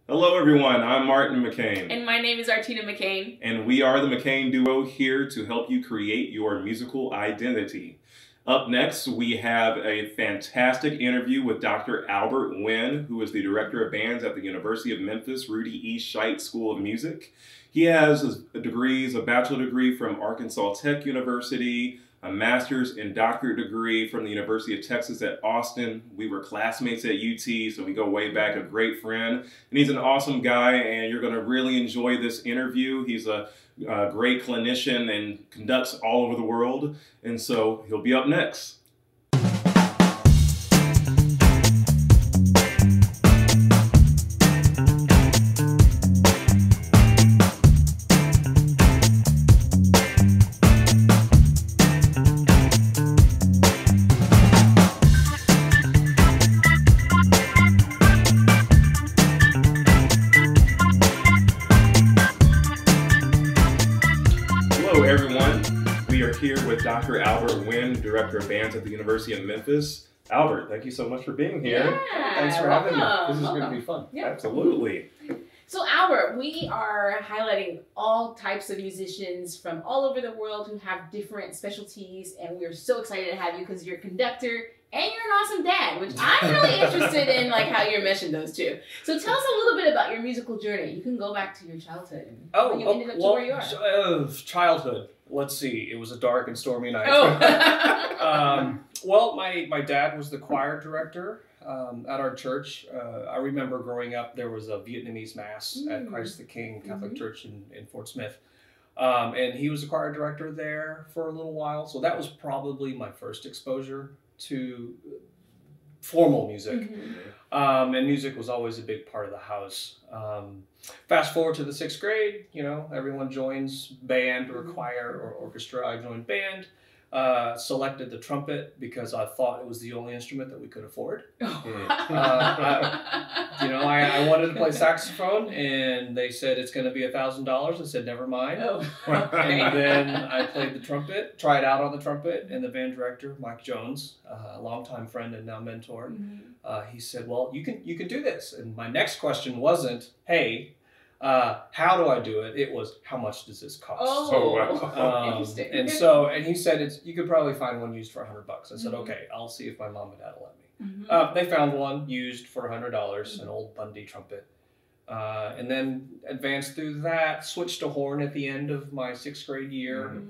Hello everyone, I'm Martin McCain. And my name is Artina McCain. And we are the McCain Duo here to help you create your musical identity. Up next, we have a fantastic interview with Dr. Albert Nguyen, who is the Director of Bands at the University of Memphis Rudy E. Scheidt School of Music. He has a bachelor degree from Arkansas Tech University, a master's and doctorate degree from the University of Texas at Austin. We were classmates at UT, so we go way back, a great friend. And he's an awesome guy, and you're gonna really enjoy this interview. He's a great clinician and conducts all over the world, and so he'll be up next. Dr. Albert Nguyen, Director of Bands at the University of Memphis. Albert, thank you so much for being here. Yeah, thanks for having me. This is welcome. going to be fun. Yeah. Absolutely. So Albert, we are highlighting all types of musicians from all over the world who have different specialties, and we're so excited to have you because you're a conductor and you're an awesome dad, which I'm really interested in, like how you're meshing those two. So tell us a little bit about your musical journey. You can go back to your childhood and how you ended up to where you are. Childhood. Let's see. It was a dark and stormy night. Oh. Well, my dad was the choir director at our church. I remember growing up, there was a Vietnamese mass at Christ the King Catholic Church in Fort Smith. And he was the choir director there for a little while. So that was probably my first exposure to formal music. And music was always a big part of the house. Fast forward to the 6th grade, you know, everyone joins band or choir or orchestra. I joined band, selected the trumpet because I thought it was the only instrument that we could afford. I wanted to play saxophone, and they said it's going to be $1,000. I said, never mind. And then I played the trumpet, tried out on the trumpet, and the band director, Mike Jones, a longtime friend and now mentor, he said, well, you can do this. And my next question wasn't, hey, how do I do it? It was, how much does this cost? Oh, wow. Interesting. And he said, you could probably find one used for $100. I said, okay, I'll see if my mom and dad will let me. They found one used for $100, an old Bundy trumpet. And then advanced through that, switched to horn at the end of my 6th grade year.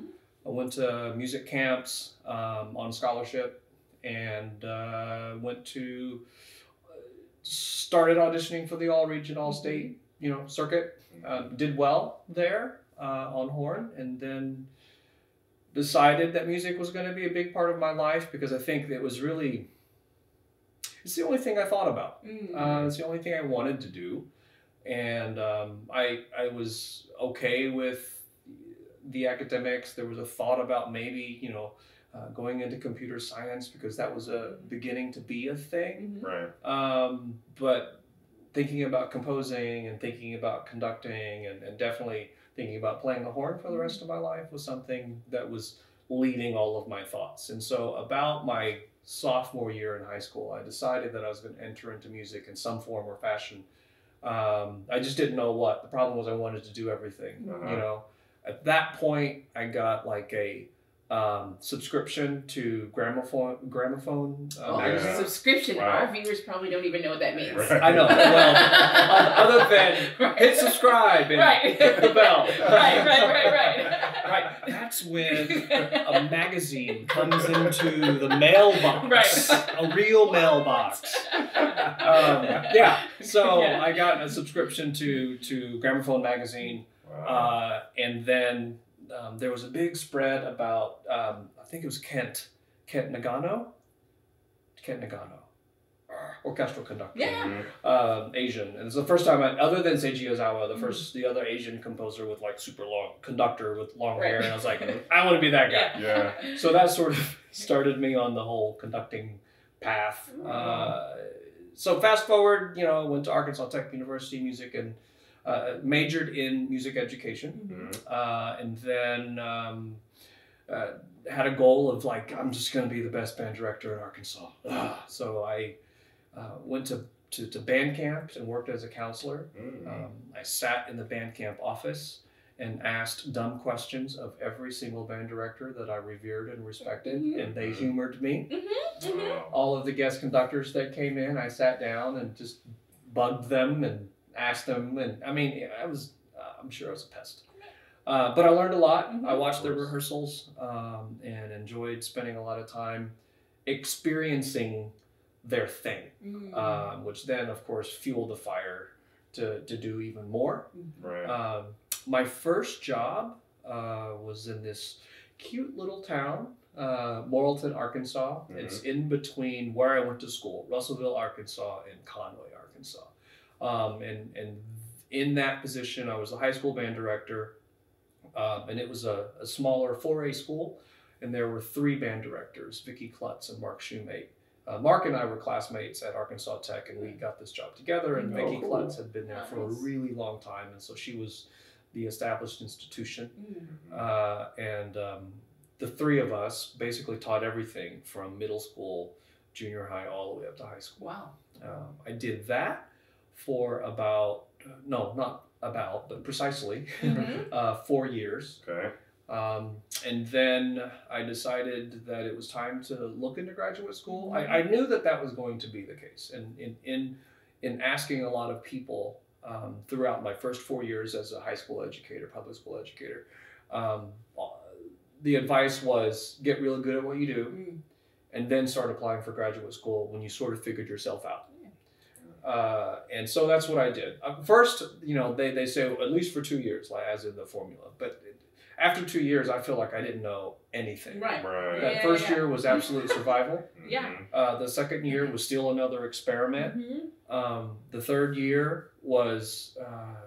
I went to music camps on scholarship, and started auditioning for the all-region, all-state circuit. Did well there on horn, and then decided that music was going to be a big part of my life because I think it was really, it's the only thing I thought about. It's the only thing I wanted to do. And I was okay with the academics. There was a thought about maybe, going into computer science because that was beginning to be a thing. Right. But thinking about composing and thinking about conducting and definitely thinking about playing the horn for the rest of my life was something that was leading all of my thoughts. And so about my sophomore year in high school, I decided that I was going to enter into music in some form or fashion. I just didn't know what. The problem was I wanted to do everything. At that point, I got like a subscription to gramophone magazine. Subscription. Wow. Our viewers probably don't even know what that means. Right. I know. Well, other than hit subscribe and hit the bell. Right. That's when a magazine comes into the mailbox. A real mailbox. So I got a subscription to Gramophone magazine. Wow. And then there was a big spread about, I think it was Kent Nagano, orchestral conductor, Asian. And it's the first time other than Seiji Ozawa, the other Asian composer with like super long, conductor with long hair. And I was like, I want to be that guy. Yeah. So that sort of started me on the whole conducting path. So fast forward, went to Arkansas Tech University Music and majored in music education, and then had a goal of like, I'm just going to be the best band director in Arkansas. So I went to to band camp and worked as a counselor. I sat in the band camp office and asked dumb questions of every single band director that I revered and respected, and they humored me. All of the guest conductors that came in, I sat down and just bugged them and asked them, and I mean, I'm sure I was a pest. But I learned a lot. I watched their rehearsals and enjoyed spending a lot of time experiencing their thing, which then, of course, fueled the fire to do even more. Right. My first job was in this cute little town, Morrilton, Arkansas. It's in between where I went to school, Russellville, Arkansas, and Conway, Arkansas. And in that position, I was the high school band director, and it was a smaller 4A school, and there were 3 band directors, Vicki Klutz and Mark Shoemate. Mark and I were classmates at Arkansas Tech, and we got this job together, and Vicki Klutz had been there for a really long time, and so she was the established institution. The 3 of us basically taught everything from middle school, junior high, all the way up to high school. Wow. I did that for but precisely 4 years. Okay. And then I decided that it was time to look into graduate school. I knew that was going to be the case. And in asking a lot of people throughout my first 4 years as a high school educator, public school educator, the advice was get really good at what you do and then start applying for graduate school when you sort of figured yourself out. And so that's what I did. First, they say at least for 2 years, like as in the formula. But after 2 years, I feel like I didn't know anything. Right. That first year was absolute survival. Yeah. The second year was still another experiment. The third year was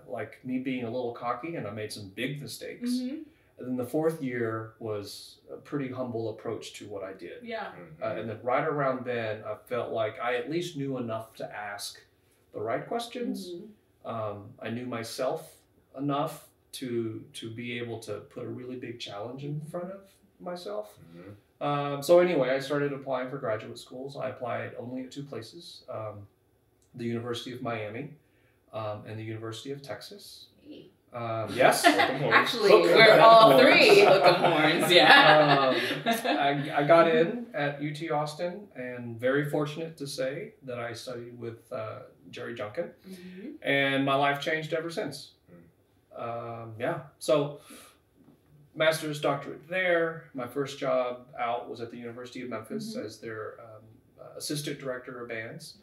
like me being a little cocky, and I made some big mistakes. And then the fourth year was a pretty humble approach to what I did. Yeah. And then right around then, I felt like I at least knew enough to ask the right questions. I knew myself enough to be able to put a really big challenge in front of myself. So anyway, I started applying for graduate schools. I applied only at 2 places, the University of Miami and the University of Texas. Yes. Actually, we're all 3 hook 'em horns. Yeah. I got in at UT Austin, and very fortunate to say that I studied with Jerry Junkin, and my life changed ever since. So master's, doctorate there. My first job out was at the University of Memphis as their assistant director of bands.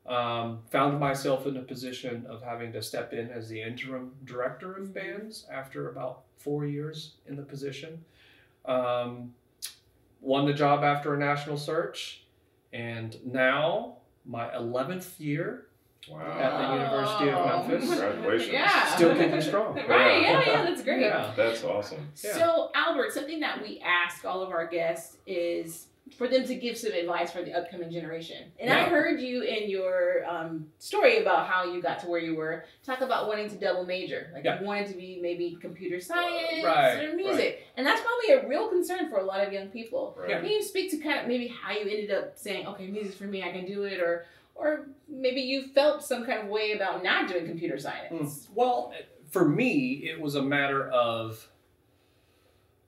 Found myself in a position of having to step in as the interim director of bands after about 4 years in the position. Won the job after a national search, and now my 11th year at the University of Memphis. Congratulations. Yeah. Still kicking strong. Right, yeah, that's great. Yeah. That's awesome. So, Albert, something that we ask all of our guests is for them to give some advice for the upcoming generation. And I heard you in your story about how you got to where you were, talk about wanting to double major. Like you wanted to be maybe computer science or music. And that's probably a real concern for a lot of young people. Can you speak to kind of maybe how you ended up saying, okay, music's for me, I can do it, or maybe you felt some kind of way about not doing computer science? Well, for me, it was a matter of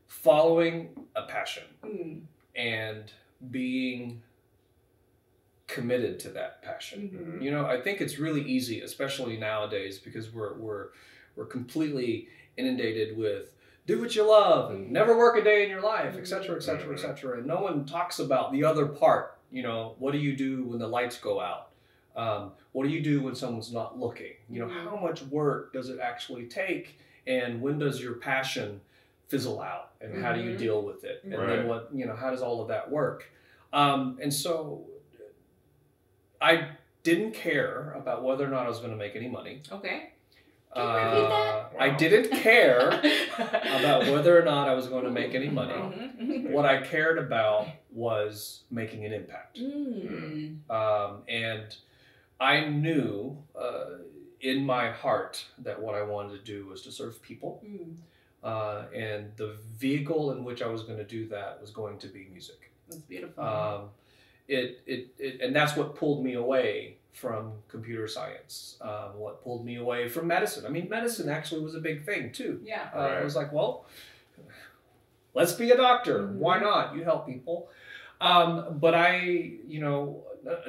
following a passion and being committed to that passion. I think it's really easy, especially nowadays, because we're completely inundated with do what you love and never work a day in your life, etc., etc., etc. And no one talks about the other part. What do you do when the lights go out? What do you do when someone's not looking? How much work does it actually take? And when does your passion fizzle out? And how do you deal with it? And then how does all of that work? And so I didn't care about whether or not I was going to make any money. Okay. Can you repeat that? I didn't care about whether or not I was going to make any money. What I cared about was making an impact. And I knew in my heart that what I wanted to do was to serve people. And the vehicle in which I was going to do that was going to be music. That's beautiful. And that's what pulled me away from computer science? What pulled me away from medicine? I mean, medicine actually was a big thing too. Yeah. I was like, well, let's be a doctor. Why not? You help people. But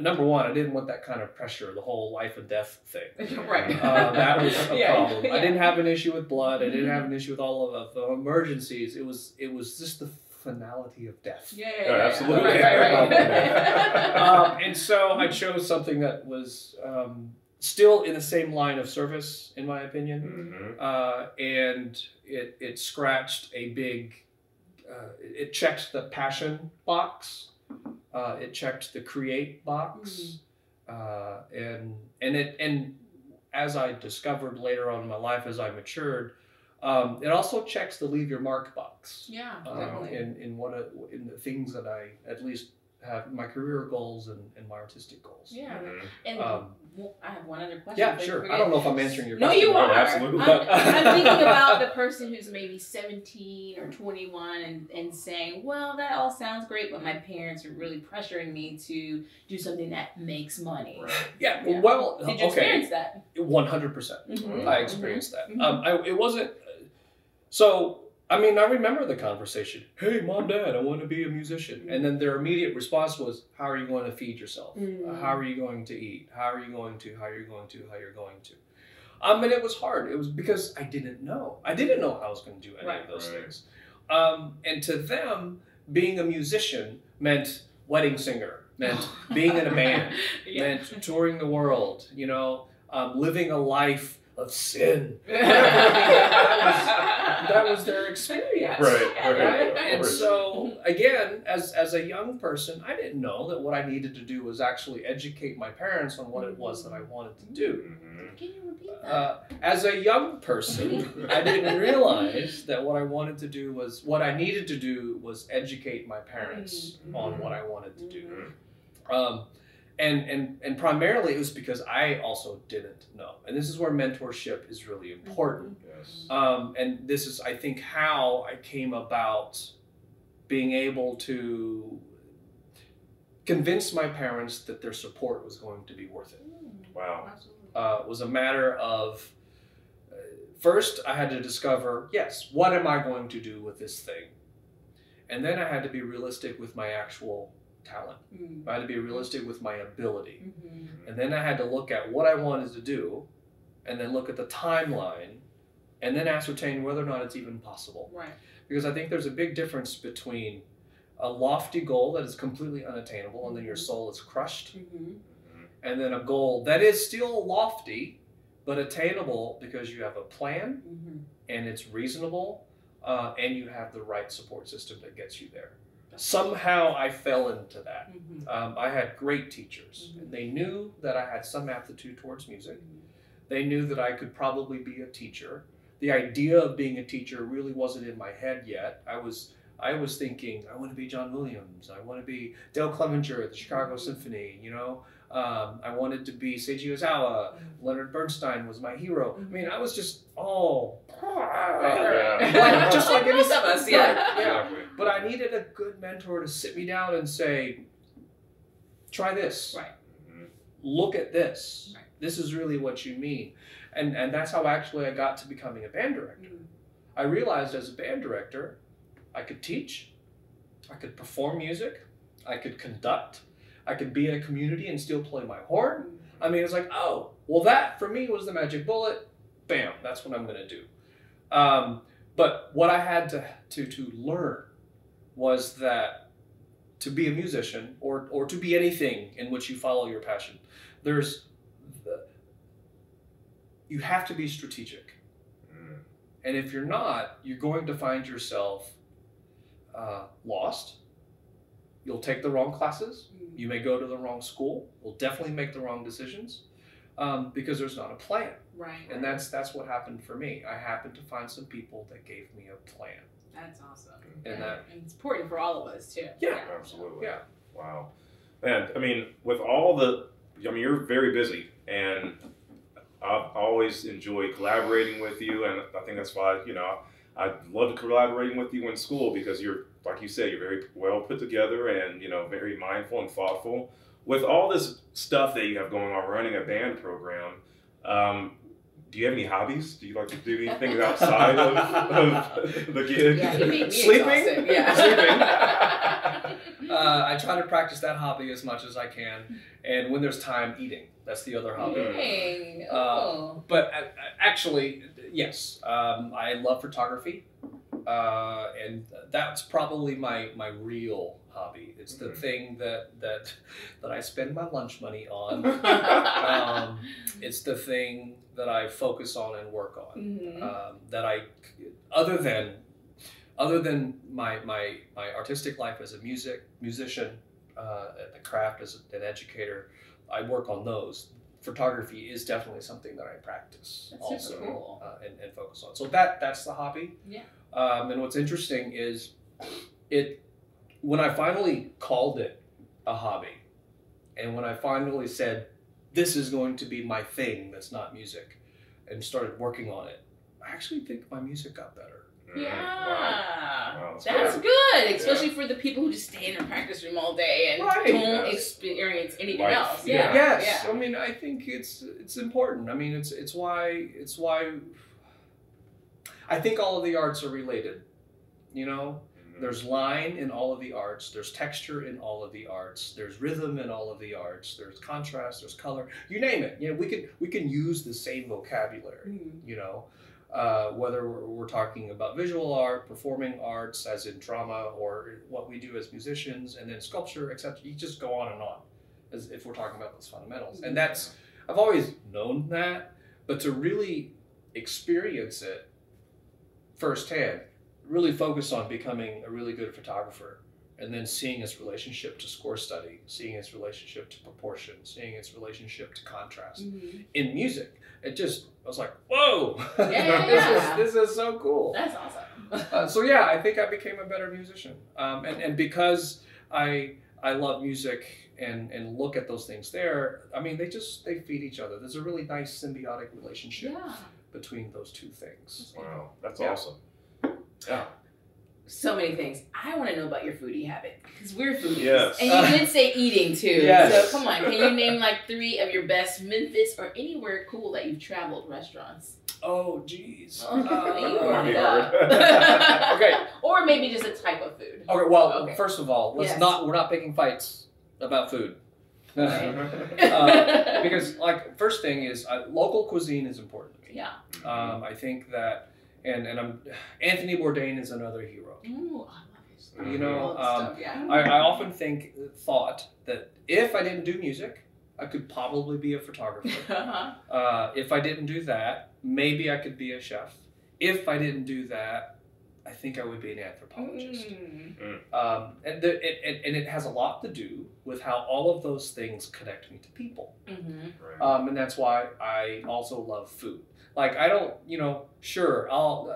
number one, I didn't want that kind of pressure, the whole life and death thing. Right. That was a problem. Yeah. I didn't have an issue with blood. I didn't have an issue with all of the emergencies. It was just the finality of death. Yeah, absolutely. Right. And so I chose something that was still in the same line of service, in my opinion. And it scratched a big, it checked the passion box. It checked the create box. And as I discovered later on in my life, as I matured, it also checks the leave your mark box. Yeah, definitely. In the things that I at least have my career goals and my artistic goals. Yeah, and I have one other question. Yeah, sure. I don't know if I'm answering your question. question. No, you are. Absolutely. I'm thinking about the person who's maybe 17 or 21 and saying, well, that all sounds great, but my parents are really pressuring me to do something that makes money. Right. Yeah, well, did you experience that? 100%. I experienced that. It wasn't, so, I mean, I remember the conversation. Hey, Mom, Dad, I want to be a musician. And then their immediate response was, how are you going to feed yourself? How are you going to eat? How are you going to? And it was hard. It was because I didn't know. I didn't know how I was going to do any of those things. And to them, being a musician meant wedding singer, meant being in a band, meant touring the world, living a life of sin. That was their experience. Right. And so, again, as a young person, I didn't know that what I needed to do was actually educate my parents on what it was that I wanted to do. Can you repeat that? As a young person, I didn't realize that what I needed to do was educate my parents on what I wanted to do. And primarily it was because I also didn't know. And this is where mentorship is really important. Yes. And this is, I think, how I came about being able to convince my parents that their support was going to be worth it. Wow. It was a matter of, first I had to discover, yes, what am I going to do with this thing? And then I had to be realistic with my actual talent. I had to be realistic with my ability. And then I had to look at what I wanted to do, and then look at the timeline, and then ascertain whether or not it's even possible. Right. Because I think there's a big difference between a lofty goal that is completely unattainable and then your soul is crushed, and then a goal that is still lofty but attainable because you have a plan and it's reasonable and you have the right support system that gets you there. Somehow I fell into that. I had great teachers, and they knew that I had some aptitude towards music. They knew that I could probably be a teacher. The idea of being a teacher really wasn't in my head yet. I was thinking, I want to be John Williams. I want to be Dale Clevenger at the Chicago Symphony. I wanted to be Seiji Ozawa. Leonard Bernstein was my hero. I mean, I was just just like any of us. Yeah. But I needed a good mentor to sit me down and say, try this. Right. Look at this. Right. This is really what you mean. And that's how actually I got to becoming a band director. I realized as a band director, I could teach, I could perform music, I could conduct, I could be in a community and still play my horn. I mean, it's like, oh, well, that for me was the magic bullet. Bam, that's what I'm going to do. But what I had to learn was that to be a musician or to be anything in which you follow your passion, you have to be strategic. And if you're not, you're going to find yourself lost. You'll take the wrong classes. You may go to the wrong school. You'll definitely make the wrong decisions because there's not a plan. Right. And that's what happened for me. I happened to find some people that gave me a plan. That's awesome. And and it's important for all of us too. Yeah. Absolutely. Yeah. Wow. Man, I mean, with all you're very busy, and I've always enjoyed collaborating with you, and I think that's why, I love collaborating with you in school because you're, like you said, you're very well put together and, very mindful and thoughtful. with all this stuff that you have going on, running a band program, do you have any hobbies? Do you like to do anything outside of the gig? Yeah, he made me Sleeping? exhausted. Yeah. Sleeping. I try to practice that hobby as much as I can, and when there's time, eating. That's the other hobby. Dang. Oh. But actually, yes, I love photography, and that's probably my real hobby. It's the thing that I spend my lunch money on. It's the thing that I focus on and work on. That I, other than my artistic life as a musician, the craft as an educator, I work on those. Photography is definitely something that I practice. That's also super cool. and focus on. So that's the hobby. Yeah. And what's interesting is when I finally called it a hobby, and when I finally said, this is going to be my thing that's not music, and started working on it, I actually think my music got better. Yeah, wow, that's good, especially for the people who just stay in their practice room all day and don't experience anything else. Yeah. Yes, I mean, I think it's important. I mean, it's why I think all of the arts are related. You know, there's line in all of the arts. There's texture in all of the arts. There's rhythm in all of the arts. There's contrast. There's color. You name it. You know, we can use the same vocabulary. You know. Whether we're talking about visual art, performing arts, as in drama, or what we do as musicians, and then sculpture, etc. You just go on and on, as if we're talking about those fundamentals. And that's, I've always known that, but to really experience it firsthand, really focus on becoming a really good photographer, and then seeing its relationship to score study, seeing its relationship to proportion, seeing its relationship to contrast in music. I was like, whoa, this is so cool. That's awesome. So yeah, I think I became a better musician. And because I love music and look at those things there, I mean, they feed each other. There's a really nice symbiotic relationship between those two things. Wow, that's awesome. Yeah. So many things. I want to know about your foodie habit, because we're foodies. Yes. And you did say eating too. Yes. So come on, can you name like 3 of your best Memphis or anywhere cool that you've traveled restaurants? Oh, geez. You brought it up. Okay. Or maybe just a type of food. Okay. Well, first of all, we're not picking fights about food. Right. Because first thing is local cuisine is important to me. Yeah. I think that, and Anthony Bourdain is another hero. Ooh, I love his stuff. You know, I often thought that if I didn't do music, I could probably be a photographer. If I didn't do that, maybe I could be a chef. If I didn't do that, I think I would be an anthropologist. And it has a lot to do with how all of those things connect me to people. And that's why I also love food. Like, I don't,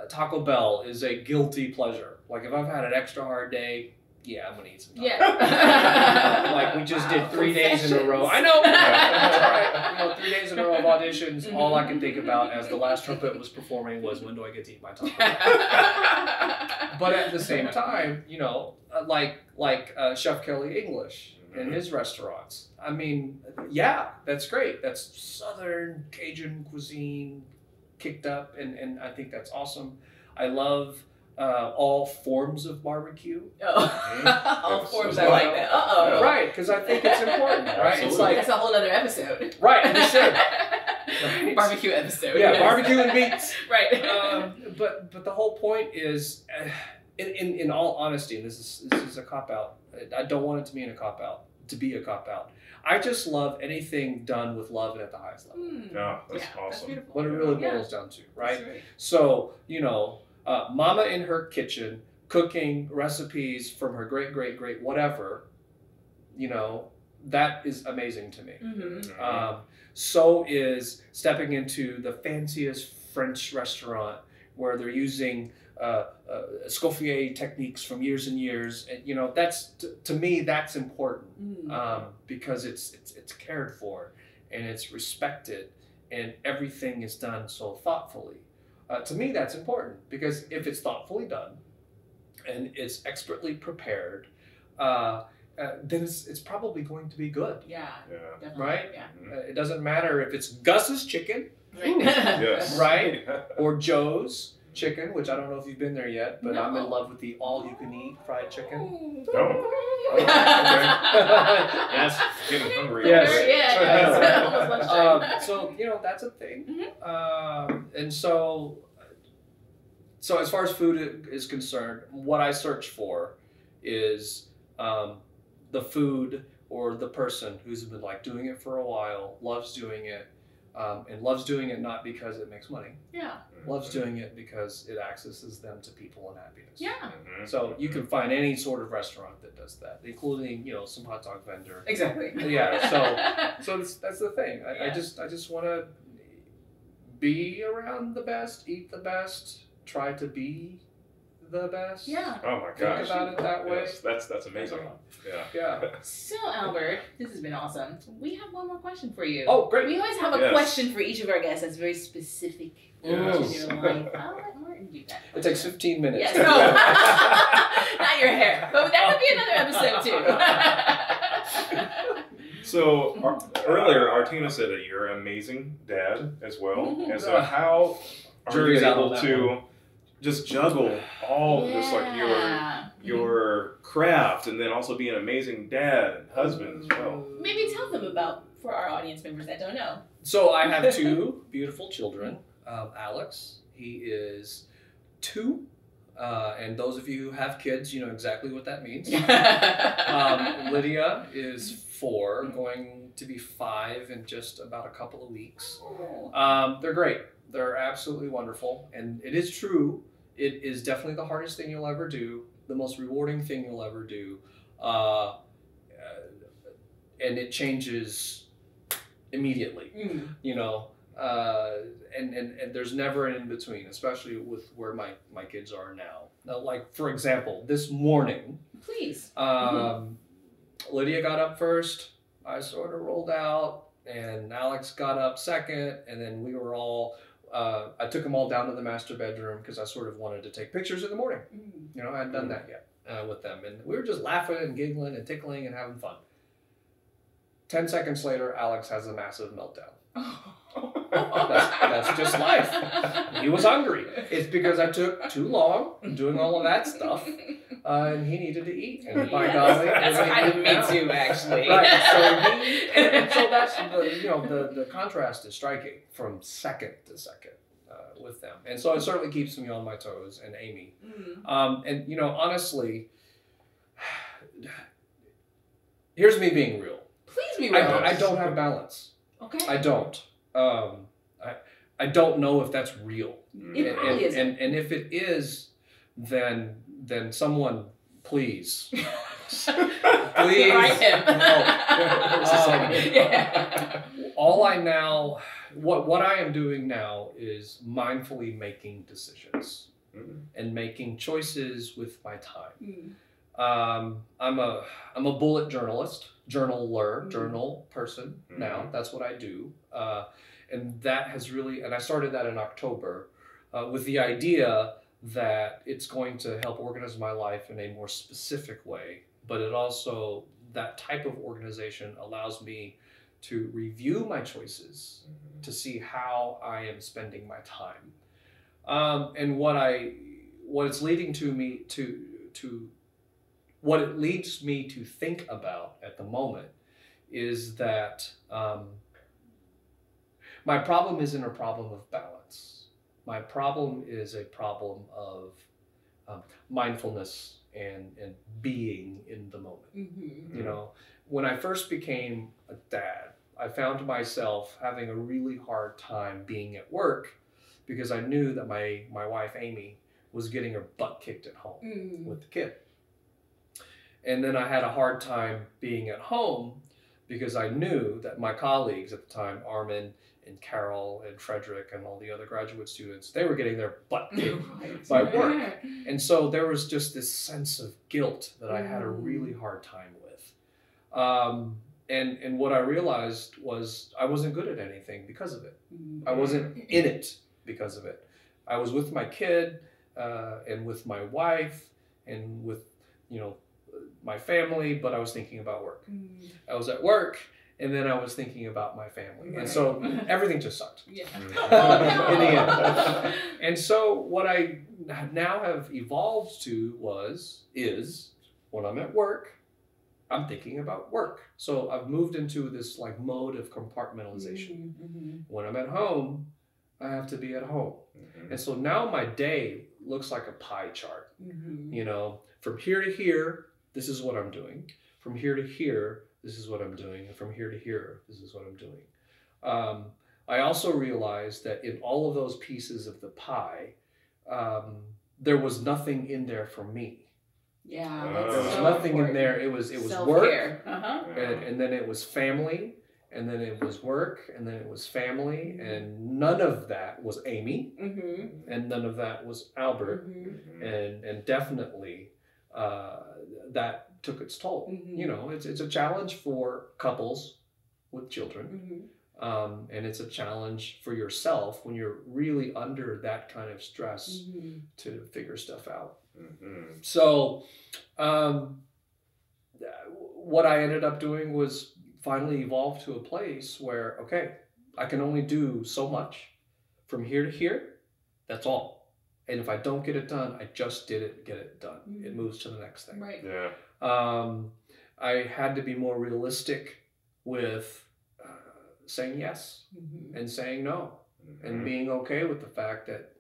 Taco Bell is a guilty pleasure. Like, if I've had an extra hard day, yeah, I'm going to eat some tacos. Like, we just did 3 days in a row. I know. That's all right. 3 days in a row of auditions, all I could think about as the last trumpet was performing was, when do I get to eat my taco? But at the same time, like Chef Kelly English in his restaurants. I mean, yeah, that's great. That's Southern Cajun cuisine kicked up, and I think that's awesome. I love all forms of barbecue. All forms, I like that. Right, because I think it's important, right? It's like, that's a whole other episode. Right, we should. Right. Barbecue episode. Yeah, barbecue and meats. Right. But the whole point is, in all honesty, and this is a cop-out. I don't want it to be a cop-out. I just love anything done with love and at the highest level. Yeah, that's awesome. That's what it really boils down to, right? Right. So, Mama in her kitchen cooking recipes from her great whatever, that is amazing to me. So is stepping into the fanciest French restaurant where they're using Escoffier techniques from years and years, and that's to me that's important because it's cared for and it's respected and everything is done so thoughtfully. To me, that's important because if it's thoughtfully done and it's expertly prepared, then it's probably going to be good. Yeah. Definitely. Right? Yeah. It doesn't matter if it's Gus's chicken, Right. Yes. right? Or Joe's chicken, which I don't know if you've been there yet, but No. I'm in love with the all-you-can-eat fried chicken. Oh. Yes. Getting hungry. Yes. Yeah. Almost lunchtime. So that's a thing. Mhm. And so as far as food is concerned, what I search for is the food or the person who's been like doing it for a while, loves doing it, and loves doing it not because it makes money. Yeah. Loves doing it because it accesses them to people and happiness. Yeah. Mhm. So you can find any sort of restaurant that does that, including some hot dog vendor. Exactly. Yeah. So that's the thing. I Yeah. just want to be around the best, eat the best, try to be the best. Yeah. Oh my Think gosh. about it that way. Yes, that's amazing. Yeah. Yeah. So Albert, this has been awesome. We have one more question for you. Oh, great. We always have a Yes. question for each of our guests that's very specific Yes. to your life. I'll let Martin do that. It takes 15 minutes. Yes. No. Not your hair, but that could be another episode too. So earlier, Artina said that you're an amazing dad as well. And so how are you Jury's out on able that to one. just juggle all this, like Yeah. your craft, and then also be an amazing dad and husband as well? Maybe tell them about, for our audience members that don't know. So I have two beautiful children. Alex, he is 2. And those of you who have kids, you know exactly what that means. Lydia is 4, going to be 5 in just about a couple of weeks. They're great. They're absolutely wonderful. And it is true. It is definitely the hardest thing you'll ever do, the most rewarding thing you'll ever do. And it changes immediately, and there's never an in-between, especially with where my kids are now. Now, like, for example, this morning, Please. Lydia got up first, I sort of rolled out, and Alex got up second, and then we were all, I took them all down to the master bedroom because I sort of wanted to take pictures in the morning. I hadn't done that yet with them, and we were just laughing and giggling and tickling and having fun. 10 seconds later, Alex has a massive meltdown. That's just life. He was hungry. It's because I took too long doing all of that stuff, and he needed to eat. And by golly, that's kind of me too, actually. Right. So that's the contrast is striking from second to second with them, and so it certainly keeps me on my toes. And Amy, and honestly, here's me being real. Please be real. I don't have balance. Okay. I don't. I don't know if that's real. It probably isn't. And if it is, then someone please. Please. Write him. All I now, what I am doing now is mindfully making decisions and making choices with my time. I'm a bullet journalist, journal person now. That's what I do. And that has really, and I started that in October with the idea that it's going to help organize my life in a more specific way, but it also, that type of organization allows me to review my choices to see how I am spending my time. And what it's leading to me to what it leads me to think about at the moment is that my problem isn't a problem of balance. My problem is a problem of mindfulness and being in the moment. When I first became a dad, I found myself having a really hard time being at work because I knew that my wife, Amy, was getting her butt kicked at home with the kid. And then I had a hard time being at home because I knew that my colleagues at the time, Armin and Carol and Frederick and all the other graduate students, they were getting their butt kicked by work. And so there was just this sense of guilt that I had a really hard time with. And what I realized was I wasn't good at anything because of it. I wasn't in it because of it. I was with my kid and with my wife and with, my family, but I was thinking about work. I was at work, and then I was thinking about my family. And so everything just sucked. Yeah. In the end. And so what I now have evolved to is when I'm at work, I'm thinking about work. So I've moved into this like mode of compartmentalization. When I'm at home, I have to be at home. And so now my day looks like a pie chart. You know, from here to here, this is what I'm doing. From here to here, this is what I'm doing. And from here to here, this is what I'm doing. I also realized that in all of those pieces of the pie, there was nothing in there for me. Yeah, there was nothing in there. It was work, and then it was family, and then it was work, and then it was family, and none of that was Amy, and none of that was Albert, and definitely that took its toll. You know, it's a challenge for couples with children, and it's a challenge for yourself when you're really under that kind of stress to figure stuff out. So what I ended up doing was finally evolve to a place where, okay, I can only do so much from here to here. That's all. And if I don't get it done, I just didn't get it done. It moves to the next thing. Right. Yeah. I had to be more realistic with saying yes and saying no and being okay with the fact that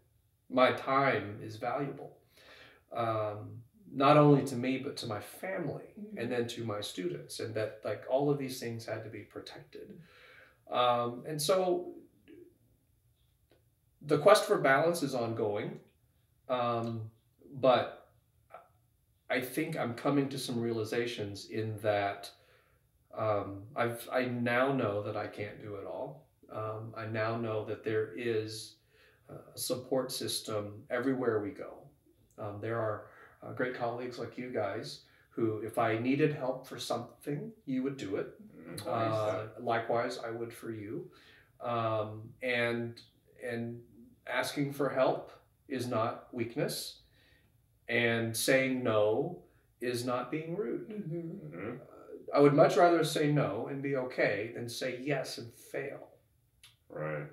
my time is valuable. Not only to me, but to my family and then to my students, and that like all of these things had to be protected. And so the quest for balance is ongoing, but I think I'm coming to some realizations in that I now know that I can't do it all. I now know that there is a support system everywhere we go. There are great colleagues like you guys who, if I needed help for something, you would do it. Likewise, I would for you. And asking for help is not weakness, and saying no is not being rude. I would much rather say no and be okay than say yes and fail. Right.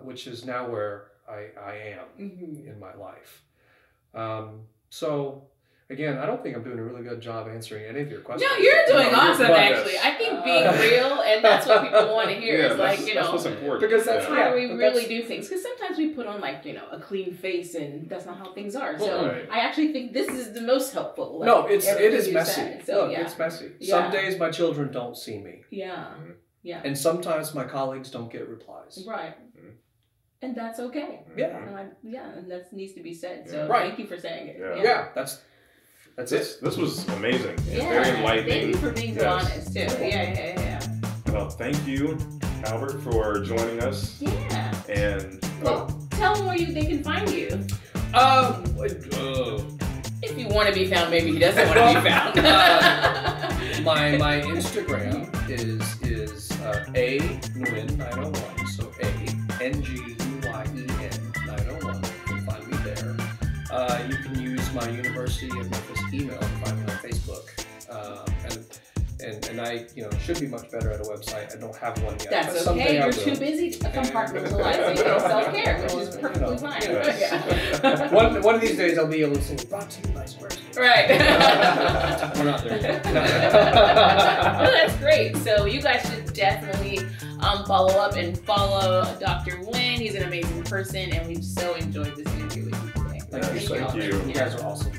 Which is now where I am in my life. So again, I don't think I'm doing a really good job answering any of your questions. No, you're doing awesome, actually. I think being real, and that's what people want to hear, is like, you know, that's what's important. Because that's how do we really do things? Because sometimes we put on like, you know, a clean face, and that's not how things are. So I actually think this is the most helpful. Like, no, it is messy. So, it's messy. Some days my children don't see me. Yeah. And sometimes my colleagues don't get replies. Right. And that's okay. And that needs to be said. So thank you for saying it. Yeah, that's it. This was amazing. Very enlightening. Thank you for being so honest too. Yeah. Well, thank you, Albert, for joining us. Yeah. And tell them where they can find you. If you want to be found, maybe he doesn't want to be found. My Instagram is a Nguyen 901. So Nguyen 901. You can find me there. You can use my University of Memphis email to find me on Facebook. And I, should be much better at a website. I don't have one yet. That's okay. You're too busy compartmentalizing self-care, which is perfectly fine. One of these days I'll be able to say, brought to you by Squarespace. Right. We're not there yet. Well, that's great. So you guys should definitely follow up and follow Dr. Nguyen. He's an amazing person, and we've so enjoyed this interview with you today. Thank you. You guys are awesome.